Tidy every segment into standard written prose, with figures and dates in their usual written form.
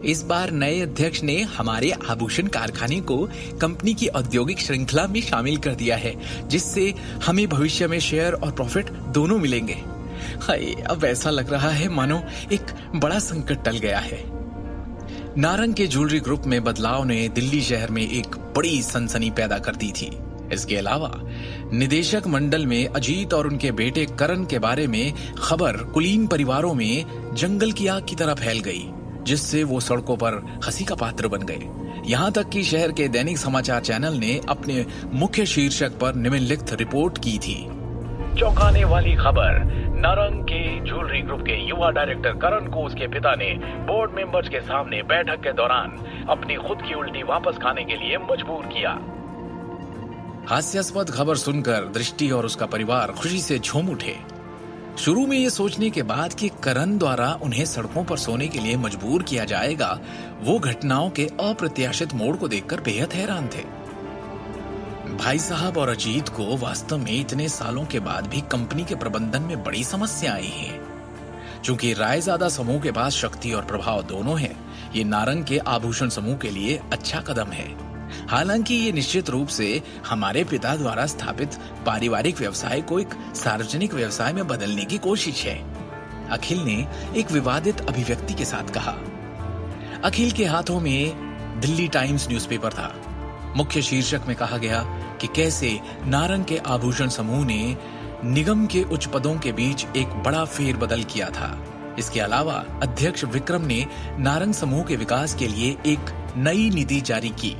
इस बार नए अध्यक्ष ने हमारे आभूषण कारखाने को कंपनी की औद्योगिक श्रृंखला में शामिल कर दिया है, जिससे हमें भविष्य में शेयर और प्रॉफिट दोनों मिलेंगे। हाय, अब ऐसा लग रहा है मानो एक बड़ा संकट टल गया है। नारंग के ज्वेलरी ग्रुप में बदलाव ने दिल्ली शहर में एक बड़ी सनसनी पैदा कर दी थी। इसके अलावा निदेशक मंडल में अजीत और उनके बेटे करण के बारे में खबर कुलीन परिवारों में जंगल की आग की तरह फैल गई, जिससे वो सड़कों पर हंसी का पात्र बन गए। यहाँ तक कि शहर के दैनिक समाचार चैनल ने अपने मुख्य शीर्षक पर निम्नलिखित रिपोर्ट की थी। चौंकाने वाली खबर, नारंग के ज्वेलरी ग्रुप के युवा डायरेक्टर करण को उसके पिता ने बोर्ड मेंबर्स के सामने बैठक के दौरान अपनी खुद की उल्टी वापस खाने के लिए मजबूर किया। हास्यास्पद खबर सुनकर दृष्टि और उसका परिवार खुशी से झूम उठे। शुरू में ये सोचने के बाद कि करण द्वारा उन्हें सड़कों पर सोने के लिए मजबूर किया जाएगा, वो घटनाओं के अप्रत्याशित मोड़ को देखकर बेहद हैरान थे। भाई साहब और अजीत को वास्तव में इतने सालों के बाद भी कंपनी के प्रबंधन में बड़ी समस्या आई है। चूंकि रायजादा समूह के पास शक्ति और प्रभाव दोनों है, ये नारंग के आभूषण समूह के लिए अच्छा कदम है। हालांकि ये निश्चित रूप से हमारे पिता द्वारा स्थापित पारिवारिक व्यवसाय को एक सार्वजनिक व्यवसाय में बदलने की कोशिश है, अखिल ने एक विवादित अभिव्यक्ति के साथ कहा। अखिल के हाथों में दिल्ली टाइम्स न्यूज़पेपर था। मुख्य शीर्षक में कहा गया कि कैसे नारंग के आभूषण समूह ने निगम के उच्च पदों के बीच एक बड़ा फेरबदल किया था। इसके अलावा अध्यक्ष विक्रम ने नारंग समूह के विकास के लिए एक नई नीति जारी की।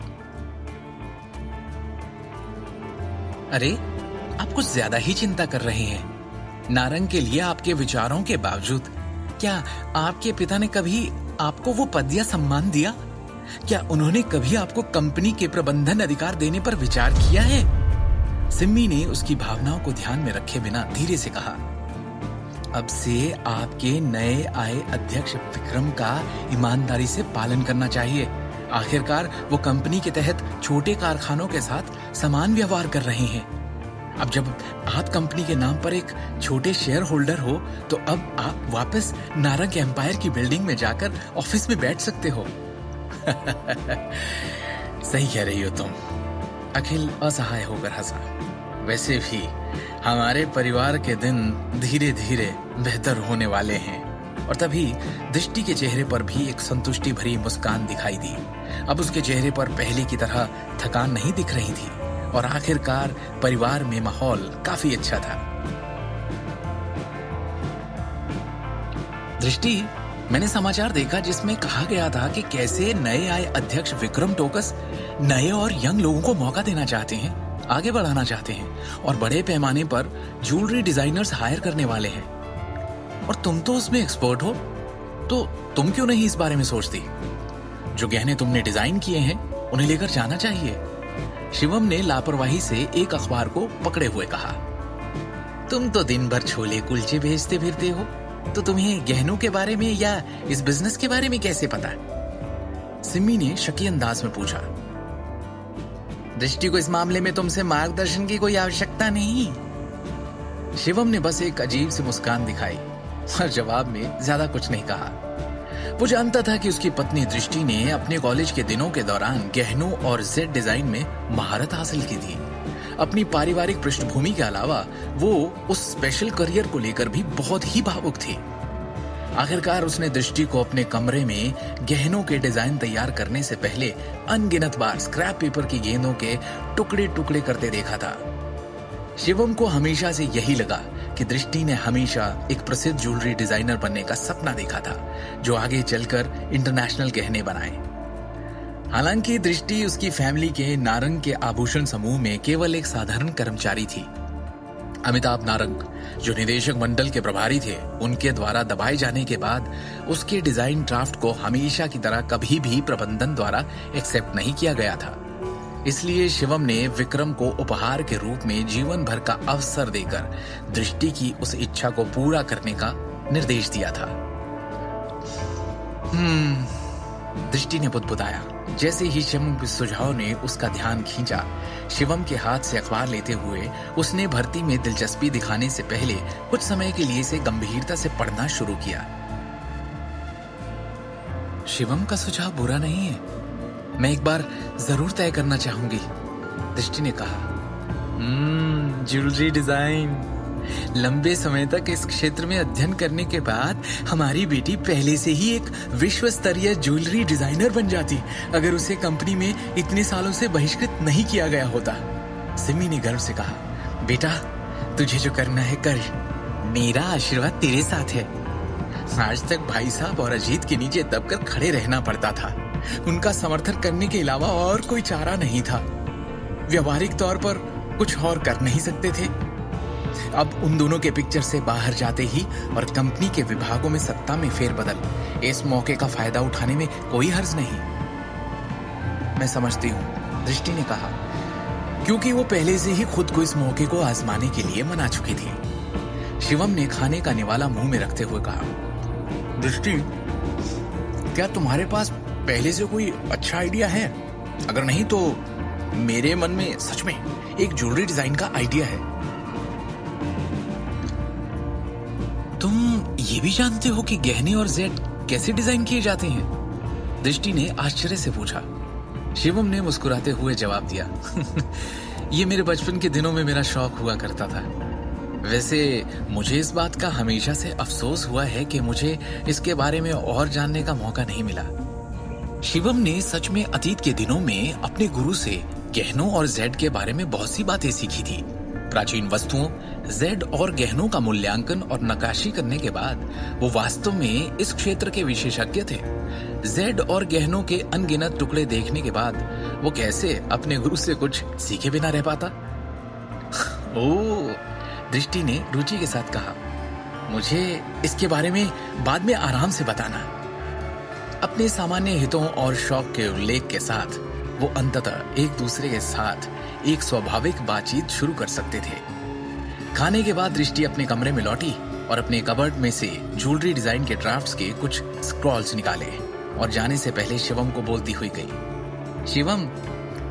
अरे, आप कुछ ज्यादा ही चिंता कर रहे हैं। नारंग के लिए आपके विचारों के बावजूद क्या आपके पिता ने कभी आपको वो पद या सम्मान दिया? क्या उन्होंने कभी आपको कंपनी के प्रबंधन अधिकार देने पर विचार किया है? सिम्मी ने उसकी भावनाओं को ध्यान में रखे बिना धीरे से कहा। अब से आपके नए आए अध्यक्ष विक्रम का ईमानदारी से पालन करना चाहिए। आखिरकार वो कंपनी के तहत छोटे कारखानों के साथ समान व्यवहार कर रहे हैं। अब जब आप कंपनी के नाम पर एक छोटे शेयर होल्डर हो, तो अब आप वापस नारंग एम्पायर की बिल्डिंग में जाकर ऑफिस में बैठ सकते हो। सही कह रही हो तुम। अखिल असहाय होकर हंसा। वैसे भी हमारे परिवार के दिन धीरे धीरे बेहतर होने वाले हैं। और तभी दृष्टि के चेहरे पर भी एक संतुष्टि भरी मुस्कान दिखाई दी। अब उसके चेहरे पर पहले की तरह थकान नहीं दिख रही थी और आखिरकार परिवार में माहौल काफी अच्छा था। दृष्टि, मैंने समाचार देखा जिसमें कहा गया था कि कैसे नए आए अध्यक्ष विक्रम टोकस नए और यंग लोगों को मौका देना चाहते हैं, आगे बढ़ाना चाहते हैं और बड़े पैमाने पर ज्वेलरी डिजाइनर्स हायर करने वाले हैं। और तुम तो उसमें एक्सपर्ट हो, तो तुम क्यों नहीं इस बारे में सोचती? जो गहने तुमने डिजाइन किए हैं उन्हें लेकर जाना चाहिए। शिवम ने लापरवाही से एक अखबार को पकड़े हुए कहा। तुम तो दिन भर छोले कुलचे भेजते फिरते हो, तो तुम्हें गहनों के बारे में या इस बिजनेस के बारे में कैसे पता? सिम्मी ने शकी अंदाज में पूछा। दृष्टि को इस मामले में तुमसे मार्गदर्शन की कोई आवश्यकता नहीं। शिवम ने बस एक अजीब सी मुस्कान दिखाई और जवाब में ज्यादा कुछ नहीं कहा। वो जानता था कि उसकी पत्नी दृष्टि ने अपने कॉलेज के दिनों के दौरान गहनों और जेड डिजाइन में महारत हासिल की थी। अपनी पारिवारिक पृष्ठभूमि के अलावा वो उस स्पेशल करियर को लेकर भी बहुत ही भावुक थी। आखिरकार उसने दृष्टि को अपने कमरे में गहनों के डिजाइन तैयार करने से पहले अनगिनत बार स्क्रैप पेपर की गेंदों के टुकड़े टुकड़े करते देखा था। शिवम को हमेशा से यही लगा कि दृष्टि ने हमेशा एक प्रसिद्ध ज्वेलरी डिजाइनर बनने का सपना देखा था, जो आगे चलकर इंटरनेशनल गहने बनाए। हालांकि दृष्टि उसकी फैमिली के नारंग के आभूषण समूह में केवल एक साधारण कर्मचारी थी। अमिताभ नारंग, जो निदेशक मंडल के प्रभारी थे, उनके द्वारा दबाए जाने के बाद उसके डिजाइन ड्राफ्ट को हमेशा की तरह कभी भी प्रबंधन द्वारा एक्सेप्ट नहीं किया गया था। इसलिए शिवम ने विक्रम को उपहार के रूप में जीवन भर का अवसर देकर दृष्टि की उस इच्छा को पूरा करने का निर्देश दिया था। दृष्टि ने बुदबुदाया। जैसे ही शिवम के सुझाव ने उसका ध्यान खींचा, शिवम के हाथ से अखबार लेते हुए उसने भर्ती में दिलचस्पी दिखाने से पहले कुछ समय के लिए इसे गंभीरता से पढ़ना शुरू किया। शिवम का सुझाव बुरा नहीं है, मैं एक बार जरूर तय करना चाहूंगी, दृष्टि ने कहा। Jewellery design. लंबे समय तक इस क्षेत्र में अध्ययन करने के बाद हमारी बेटी पहले से ही एक विश्व स्तरीय ज्वेलरी डिजाइनर बन जाती अगर उसे कंपनी में इतने सालों से बहिष्कृत नहीं किया गया होता। सिमी ने गर्व से कहा, बेटा तुझे जो करना है कर, मेरा आशीर्वाद तेरे साथ है। आज तक भाई साहब और अजीत के नीचे दबकर खड़े रहना पड़ता था, उनका समर्थन करने के अलावा और कोई चारा नहीं था। व्यवहारिक तौर पर कुछ और कर नहीं सकते थे। अब उन दोनों के पिक्चर से बाहर जाते ही और कंपनी के विभागों में सत्ता में फेरबदल, इस मौके का फायदा उठाने में कोई हर्ज नहीं। मैं समझती हूँ, दृष्टि ने कहा, क्योंकि वो पहले से ही खुद को इस मौके को आजमाने के लिए मना चुकी थी। शिवम ने खाने का निवाला मुंह में रखते हुए कहा, दृष्टि, क्या तुम्हारे पास पहले से कोई अच्छा आइडिया है? अगर नहीं तो मेरे मन में सच में एक ज्वेलरी डिजाइन का आइडिया है। तुम ये भी जानते हो कि गहने और जेड कैसे डिजाइन किए जाते हैं? दृष्टि ने आश्चर्य से पूछा। शिवम ने मुस्कुराते हुए जवाब दिया, ये मेरे बचपन के दिनों में मेरा शौक हुआ करता था। वैसे मुझे इस बात का हमेशा से अफसोस हुआ है कि मुझे इसके बारे में और जानने का मौका नहीं मिला। शिवम ने सच में अतीत के दिनों में अपने गुरु से गहनों और जेड के बारे में बहुत सी बातें सीखी थी। प्राचीन वस्तुओं, जेड और गहनों का मूल्यांकन और नक्काशी करने के बाद वो वास्तव में इस क्षेत्र के विशेषज्ञ थे। जेड और गहनों के अनगिनत टुकड़े देखने के बाद वो कैसे अपने गुरु से कुछ सीखे बिना रह पाता? ओह, दृष्टि ने रुचि के साथ कहा, मुझे इसके बारे में बाद में आराम से बताना। अपने सामान्य हितों और शौक के उल्लेख के साथ वो अंततः एक दूसरे के साथ एक स्वाभाविक बातचीत शुरू कर सकते थे। खाने के बाद दृष्टि अपने कमरे में लौटी और अपने कबर्ड में से ज्वेलरी डिजाइन के ड्राफ्ट्स के कुछ स्क्रॉल्स निकाले और जाने से पहले शिवम को बोलती हुई गई, शिवम,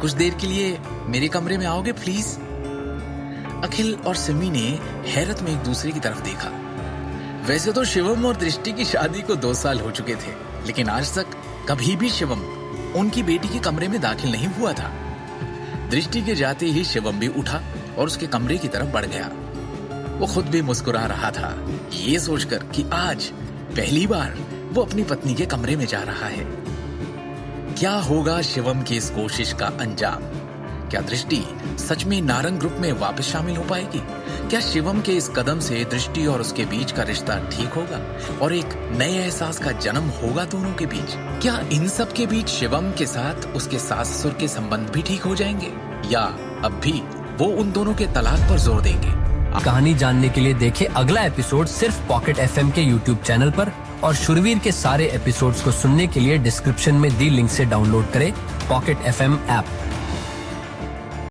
कुछ देर के लिए मेरे कमरे में आओगे प्लीज? अखिल और सिमी ने हैरत में एक दूसरे की तरफ देखा। वैसे तो शिवम और दृष्टि की शादी को 2 साल हो चुके थे, लेकिन आज तक कभी भी शिवम उनकी बेटी के कमरे में दाखिल नहीं हुआ था। दृष्टि के जाते ही शिवम भी उठा और उसके कमरे की तरफ बढ़ गया। वो खुद भी मुस्कुरा रहा था, ये सोचकर कि आज पहली बार वो अपनी पत्नी के कमरे में जा रहा है। क्या होगा शिवम की इस कोशिश का अंजाम? क्या दृष्टि सच में नारंग ग्रुप में वापस शामिल हो पाएगी? क्या शिवम के इस कदम से दृष्टि और उसके बीच का रिश्ता ठीक होगा और एक नए एहसास का जन्म होगा दोनों के बीच? क्या इन सब के बीच शिवम के साथ उसके सास ससुर के संबंध भी ठीक हो जाएंगे, या अब भी वो उन दोनों के तलाक पर जोर देंगे? कहानी जानने के लिए देखें अगला एपिसोड सिर्फ पॉकेट एफएम के यूट्यूब चैनल पर, और शुरवीर के सारे एपिसोड्स को सुनने के लिए डिस्क्रिप्शन में दी लिंक से डाउनलोड करें पॉकेट एफएम ऐप।